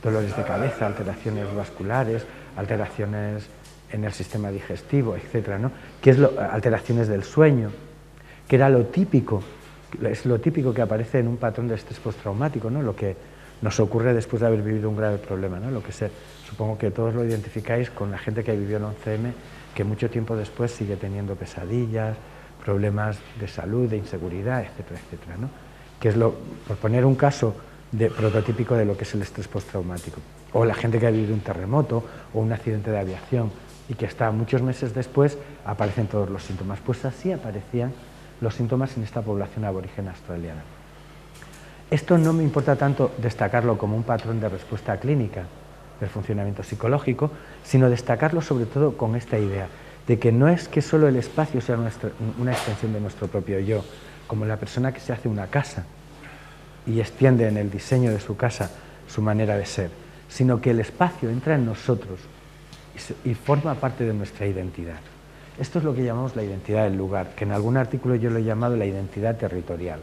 dolores de cabeza, alteraciones vasculares, alteraciones en el sistema digestivo, etcétera, ¿no? Alteraciones del sueño, que era lo típico, es lo típico que aparece en un patrón de estrés postraumático, ¿no? Lo que nos ocurre después de haber vivido un grave problema, ¿no? Supongo que todos lo identificáis con la gente que vivió el 11M, que mucho tiempo después sigue teniendo pesadillas, problemas de salud, de inseguridad, etcétera, etcétera, ¿no? Que es por poner un caso prototípico de lo que es el estrés postraumático. O la gente que ha vivido un terremoto o un accidente de aviación y que hasta muchos meses después aparecen todos los síntomas. Pues así aparecían los síntomas en esta población aborigen australiana. Esto no me importa tanto destacarlo como un patrón de respuesta clínica del funcionamiento psicológico, sino destacarlo sobre todo con esta idea de que no es que solo el espacio sea una extensión de nuestro propio yo, como la persona que se hace una casa y extiende en el diseño de su casa su manera de ser, sino que el espacio entra en nosotros y forma parte de nuestra identidad. Esto es lo que llamamos la identidad del lugar, que en algún artículo yo lo he llamado la identidad territorial,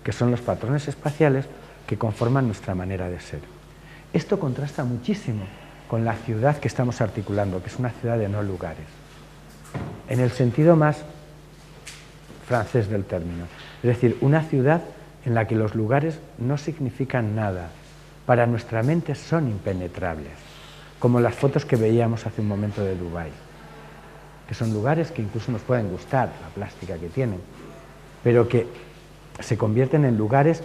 que son los patrones espaciales que conforman nuestra manera de ser. Esto contrasta muchísimo con la ciudad que estamos articulando, que es una ciudad de no lugares, en el sentido más francés del término. Es decir, una ciudad en la que los lugares no significan nada, para nuestra mente son impenetrables, como las fotos que veíamos hace un momento de Dubái, que son lugares que incluso nos pueden gustar, la plástica que tienen, pero que se convierten en lugares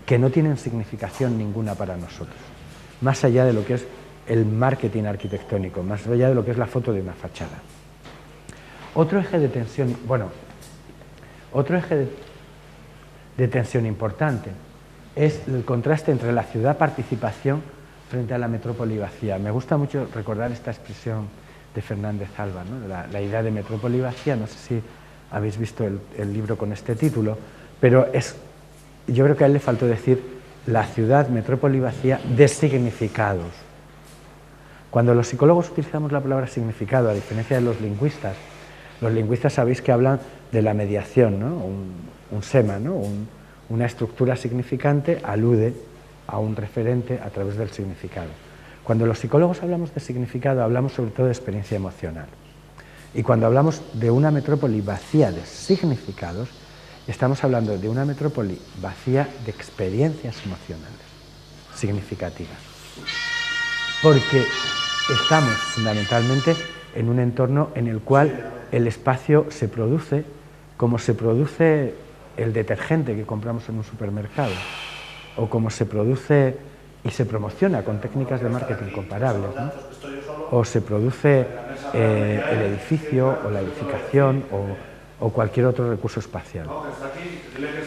que no tienen significación ninguna para nosotros, más allá de lo que es el marketing arquitectónico, más allá de lo que es la foto de una fachada. Otro eje de tensión, de tensión importante es el contraste entre la ciudad-participación frente a la metrópoli vacía. Me gusta mucho recordar esta expresión de Fernández Alba, ¿no? La idea de metrópoli vacía. No sé si habéis visto el libro con este título, pero yo creo que a él le faltó decir la ciudad metrópoli vacía de significados. Cuando los psicólogos utilizamos la palabra significado, a diferencia de los lingüistas sabéis que hablan de la mediación, ¿no? Un sema, ¿no? Una estructura significante alude a un referente a través del significado. Cuando los psicólogos hablamos de significado, hablamos sobre todo de experiencia emocional. Y cuando hablamos de una metrópoli vacía de significados, estamos hablando de una metrópoli vacía de experiencias emocionales significativas. Porque estamos fundamentalmente en un entorno en el cual el espacio se produce como se produce el detergente que compramos en un supermercado, o como se produce y se promociona con técnicas de marketing comparables, ¿no? O se produce el edificio o la edificación o cualquier otro recurso espacial.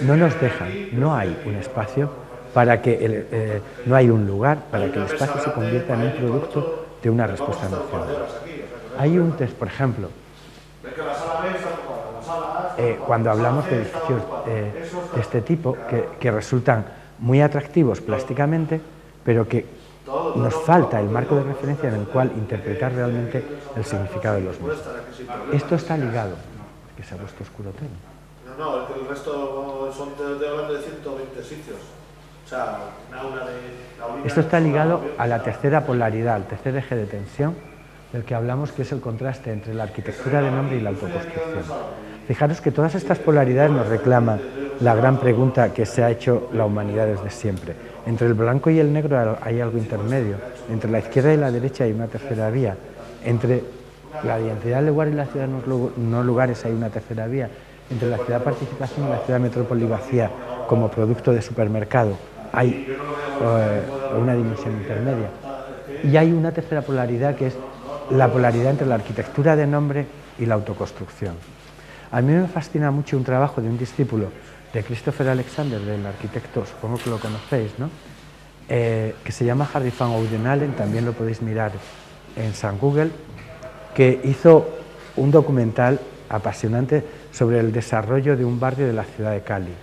No nos dejan, no hay un espacio para que no hay un lugar para que el espacio se convierta en un producto de una respuesta emocional. Hay un test, por ejemplo, cuando hablamos de edificios de este tipo que resultan muy atractivos plásticamente, pero que nos falta el marco de referencia en el cual interpretar realmente el significado de los mismos. Esto está ligado, que se ha puesto oscuro todo. No, el resto son hablando de 120 sitios. O sea, una aula de... Esto está ligado a la tercera polaridad, al tercer eje de tensión del que hablamos, que es el contraste entre la arquitectura de nombre y la autoconstrucción. Fijaros que todas estas polaridades nos reclaman la gran pregunta que se ha hecho la humanidad desde siempre. Entre el blanco y el negro hay algo intermedio, entre la izquierda y la derecha hay una tercera vía, entre la identidad del lugar y la ciudad no lugares hay una tercera vía, entre la ciudad participación y la ciudad metrópoli vacía como producto de supermercado hay una dimensión intermedia. Y hay una tercera polaridad que es la polaridad entre la arquitectura de nombre y la autoconstrucción. A mí me fascina mucho un trabajo de un discípulo de Christopher Alexander, del arquitecto, supongo que lo conocéis, ¿no? Que se llama Harry van Oudenalen, también lo podéis mirar en San Google, que hizo un documental apasionante sobre el desarrollo de un barrio de la ciudad de Cali,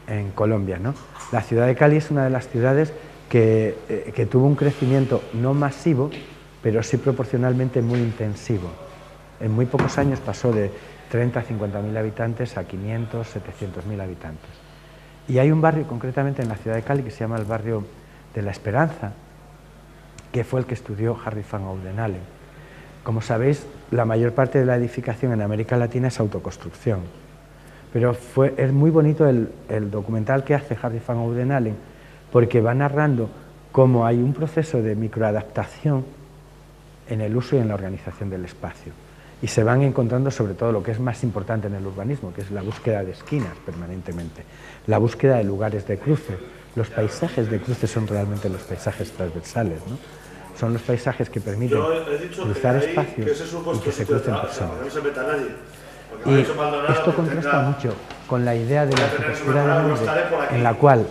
en Colombia, ¿no? La ciudad de Cali es una de las ciudades que tuvo un crecimiento no masivo, pero sí proporcionalmente muy intensivo. En muy pocos años pasó de 30 a 50.000 habitantes a 500, 700.000 habitantes. Y hay un barrio concretamente en la ciudad de Cali que se llama el barrio de La Esperanza, que fue el que estudió Harry van Oudenallen. Como sabéis, la mayor parte de la edificación en América Latina es autoconstrucción, pero es muy bonito el documental que hace Harry van Oudenallen, porque va narrando cómo hay un proceso de microadaptación en el uso y en la organización del espacio. Y se van encontrando sobre todo lo que es más importante en el urbanismo, que es la búsqueda de esquinas permanentemente, la búsqueda de lugares de cruce. Los paisajes de cruce son realmente los paisajes transversales, ¿no? Son los paisajes que permiten cruzar espacios y que se crucen personas. Y esto contrasta mucho con la idea de la arquitectura de nombre, en la cual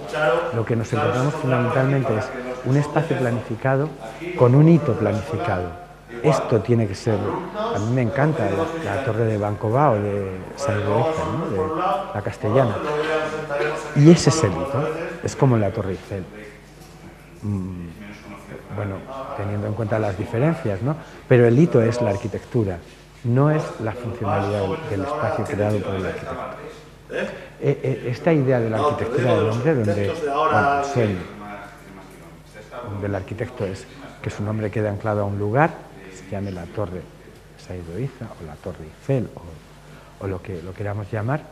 lo que nos encontramos fundamentalmente es un espacio planificado con un hito planificado. Esto tiene que ser, a mí me encanta la torre de Bancobao de Saedoeza, ¿no? De la Castellana. Y ese es el hito, es como la Torre Eiffel. Bueno, teniendo en cuenta las diferencias, ¿no? Pero el hito es la arquitectura, no es la funcionalidad del espacio creado por el arquitecto. Esta idea de la arquitectura del hombre, donde el sueño del arquitecto es que su nombre quede anclado a un lugar, que se llame la Torre Saedoeza o la Torre Eiffel o lo que lo queramos llamar,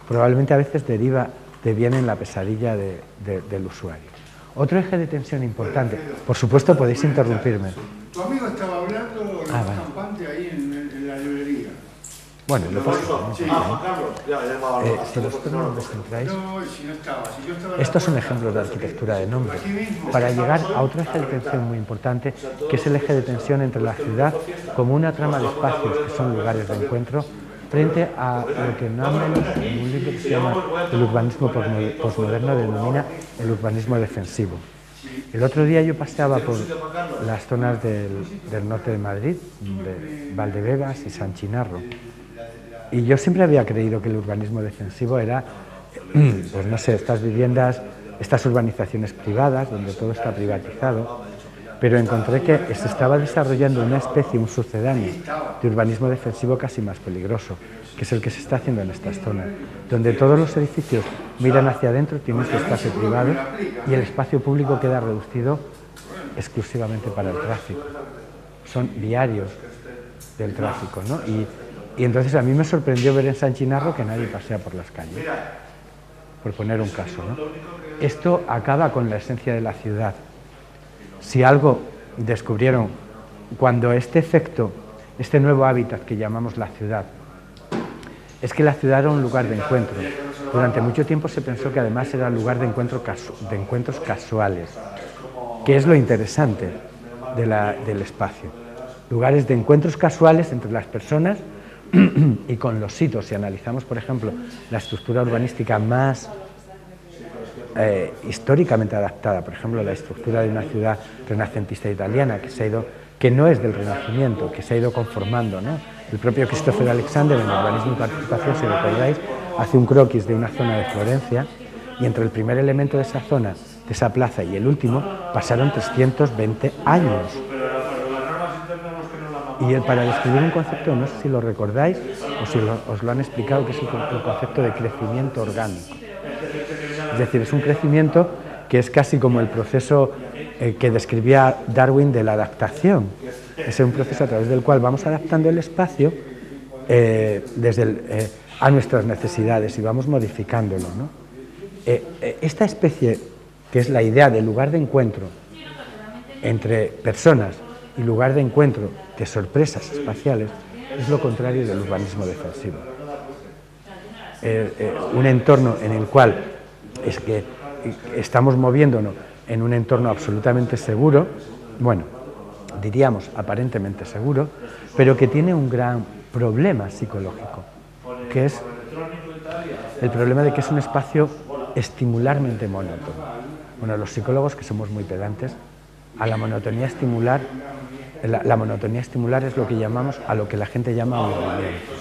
probablemente a veces deviene en la pesadilla del usuario. Otro eje de tensión importante, por supuesto podéis interrumpirme. Tu amigo estaba hablando de los campantes ahí en la librería. Bueno, lo paso. Sí, Carlos, ya Si vosotros no os centráis, No, si no estaba. Si yo estaba estos son ejemplos de arquitectura de nombre, para llegar a otro eje de tensión muy importante, que es el eje de tensión entre la ciudad como una trama de espacios que son lugares de encuentro, frente a lo que Naumann, en un libro que se llama El urbanismo posmoderno, denomina el urbanismo defensivo. El otro día yo paseaba por las zonas del norte de Madrid, de Valdebebas y San Chinarro, y yo siempre había creído que el urbanismo defensivo era, pues no sé, estas viviendas, estas urbanizaciones privadas, donde todo está privatizado, pero encontré que se estaba desarrollando una especie, un sucedáneo de urbanismo defensivo casi más peligroso, que es el que se está haciendo en estas zonas, donde todos los edificios miran hacia adentro, tienen su espacio privado y el espacio público queda reducido exclusivamente para el tráfico. Son viarios del tráfico, ¿no? Y entonces a mí me sorprendió ver en San Chinarro que nadie pasea por las calles, por poner un caso, ¿no? Esto acaba con la esencia de la ciudad. Si algo descubrieron cuando este efecto, este nuevo hábitat que llamamos la ciudad, es que la ciudad era un lugar de encuentro. Durante mucho tiempo se pensó que además era un lugar de encuentros casuales, que es lo interesante del espacio. Lugares de encuentros casuales entre las personas y con los sitios. Si analizamos, por ejemplo, la estructura urbanística más históricamente adaptada, por ejemplo, la estructura de una ciudad renacentista italiana que no es del Renacimiento, que se ha ido conformando, ¿no? El propio Christopher Alexander, en Urbanismo y Participación, si recordáis, hace un croquis de una zona de Florencia, y entre el primer elemento de esa zona, de esa plaza, y el último, pasaron 320 años. Y para describir un concepto, no sé si lo recordáis o si os lo han explicado, que es el concepto de crecimiento orgánico. Es decir, es un crecimiento que es casi como el proceso que describía Darwin de la adaptación. Es un proceso a través del cual vamos adaptando el espacio a nuestras necesidades y vamos modificándolo, ¿no? Esta especie, que es la idea del lugar de encuentro entre personas y lugar de encuentro de sorpresas espaciales, es lo contrario del urbanismo defensivo. Un entorno en el cual es que estamos moviéndonos en un entorno absolutamente seguro, bueno, diríamos aparentemente seguro, pero que tiene un gran problema psicológico, que es el problema de que es un espacio estimularmente monótono. Bueno, los psicólogos, que somos muy pedantes, a la monotonía estimular, la monotonía estimular es lo que llamamos, a lo que la gente llama aburrimiento.